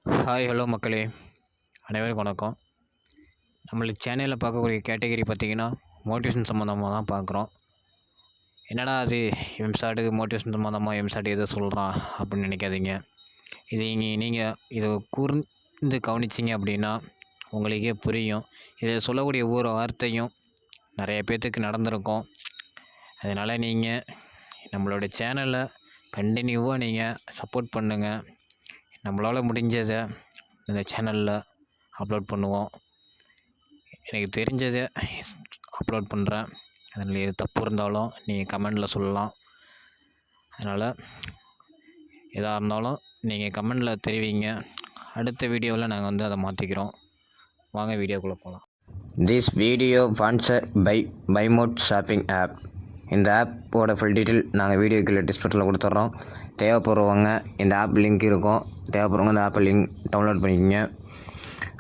Hi hello மக்களே, அனைவருக்கும் வணக்கம். நம்மளுக்கு சேனலில் பார்க்கக்கூடிய கேட்டகரி பார்த்திங்கன்னா மோட்டிவேஷன் சம்மந்தமாக தான் பார்க்குறோம். என்னடா அது எம்சாட்டுக்கு மோட்டிவேஷன் சம்மந்தமாக எம்சாட்டு எதை சொல்கிறான் அப்படின்னு நினைக்காதீங்க. இது நீங்கள் இதை கூர்ந்து கவனிச்சிங்க அப்படின்னா உங்களுக்கே புரியும். இதில் சொல்லக்கூடிய ஒவ்வொரு வார்த்தையும் நிறைய பேர்த்துக்கு நடந்திருக்கும். அதனால் நீங்கள் நம்மளோட சேனலை கண்டினியூவாக நீங்கள் சப்போர்ட் பண்ணுங்கள். நம்மளால் முடிஞ்சதை இந்த சேனலில் அப்லோட் பண்ணுவோம். எனக்கு தெரிஞ்சதை அப்லோட் பண்ணுறேன். அதில் எது தப்பு இருந்தாலும் நீங்கள் கமெண்டில் சொல்லலாம். அதனால் எதாக இருந்தாலும் நீங்கள் கமெண்டில் தெரிவிங்க. அடுத்த வீடியோவில் நாங்கள் அதை மாற்றிக்கிறோம். வாங்க வீடியோக்குள்ளே போகலாம். திஸ் வீடியோ ஸ்பான்சர் பை பைமோட் ஷாப்பிங் ஆப். இந்த ஆப்போட ஃபுல் டீட்டெயில் நாங்கள் வீடியோ கீழே டிஸ்கிரிப்ஷனில் கொடுத்துட்றோம். தேவைப்படுறவங்க இந்த ஆப் லிங்க் இருக்கும். தேவைப்படுறவங்க இந்த ஆப்பை டவுன்லோட் பண்ணிக்கோங்க.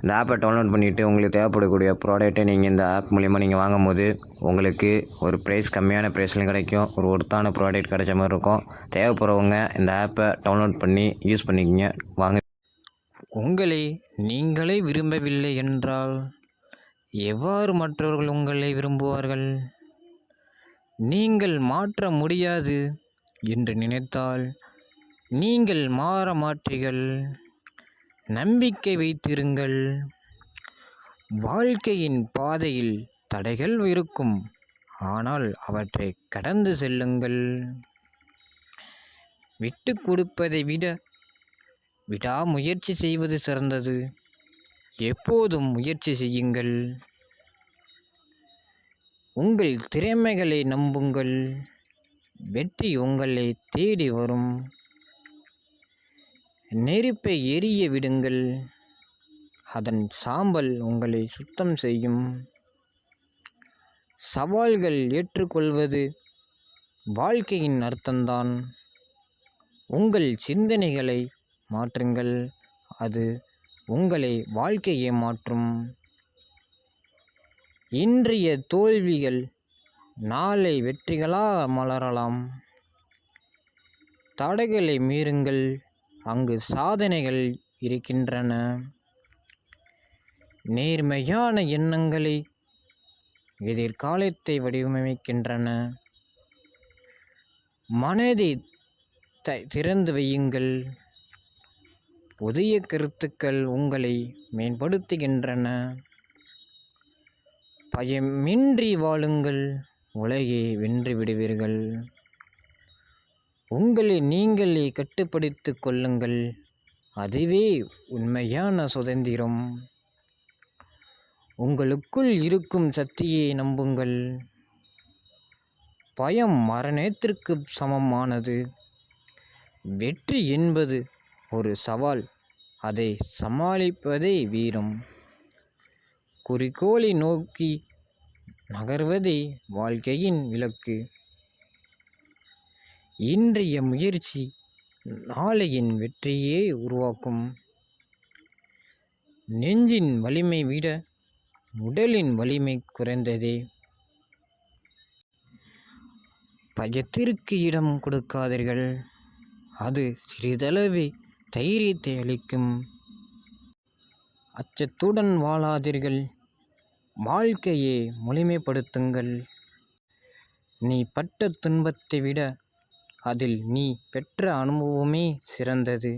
இந்த ஆப்பை டவுன்லோட் பண்ணிவிட்டு உங்களுக்கு தேவைப்படக்கூடிய ப்ராடக்ட்டை நீங்கள் இந்த ஆப் மூலிமா நீங்கள் வாங்கும்போது உங்களுக்கு ஒரு ப்ரைஸ் கம்மியான ப்ரைஸ்லையும் கிடைக்கும். ஒரு ஒர்த்தான ப்ராடக்ட் கிடைச்ச மாதிரி இருக்கும். தேவைப்படுறவங்க இந்த ஆப்பை டவுன்லோட் பண்ணி யூஸ் பண்ணிக்கோங்க. வாங்க. உங்களை நீங்களே விரும்பவில்லை என்றால் எவ்வாறு மற்றவர்கள் உங்களை விரும்புவார்கள்? நீங்கள் மாற்ற முடியாது என்று நினைத்தால் நீங்கள் மாற மாட்டீர்கள். நம்பிக்கை வைத்திருங்கள். வாழ்க்கையின் பாதையில் தடைகள் இருக்கும், ஆனால் அவற்றை கடந்து செல்லுங்கள். விட்டு கொடுப்பதை விட விடாமுயற்சி செய்வது சிறந்தது. எப்போதும் முயற்சி செய்யுங்கள். உங்கள் திறமைகளை நம்புங்கள். வெற்றி உங்களை தேடி வரும். நெருப்பை எரிய விடுங்கள். அதன் சாம்பல் உங்களை சுத்தம் செய்யும். சவால்கள் ஏற்றுக்கொள்வது வாழ்க்கையின் அர்த்தம்தான். உங்கள் சிந்தனைகளை மாற்றுங்கள். அது உங்களை வாழ்க்கையை மாற்றும். இன்றைய தோல்விகள் நாளை வெற்றிகளாக மலரலாம். தடைகளை மீறுங்கள், அங்கு சாதனைகள் இருக்கின்றன. நேர்மையான எண்ணங்களை எதிர்காலத்தை வடிவமைக்கின்றன. மனதை திறந்து வையுங்கள். புதிய கருத்துக்கள் உங்களை மேம்படுத்துகின்றன. பயமின்றி வாழுங்கள், உலகை வென்று விடுவீர்கள். உங்களை நீங்களே கட்டுப்படுத்திக் கொள்ளுங்கள், அதுவே உண்மையான சுதந்திரம். உங்களுக்குள் இருக்கும் சக்தியை நம்புங்கள். பயம் மரணத்திற்கு சமமானது. வெற்றி என்பது ஒரு சவால், அதை சமாளிப்பதே வீரம். குறிக்கோளை நோக்கி நகர்வதே வாழ்க்கையின் இலக்கு. இன்றைய முயற்சி நாளையின் வெற்றியை உருவாக்கும். நெஞ்சின் வலிமை விட உடலின் வலிமை குறைந்ததே. பயத்திற்கு இடம் கொடுக்காதீர்கள், அது சிறிதளவே தைரியத்தை அளிக்கும். அச்சத்துடன் வாழாதீர்கள், வாழ்க்கையை முழுமைப்படுத்துங்கள். நீ பட்ட துன்பத்தை விட அதில் நீ பெற்ற அனுபவமே சிறந்தது.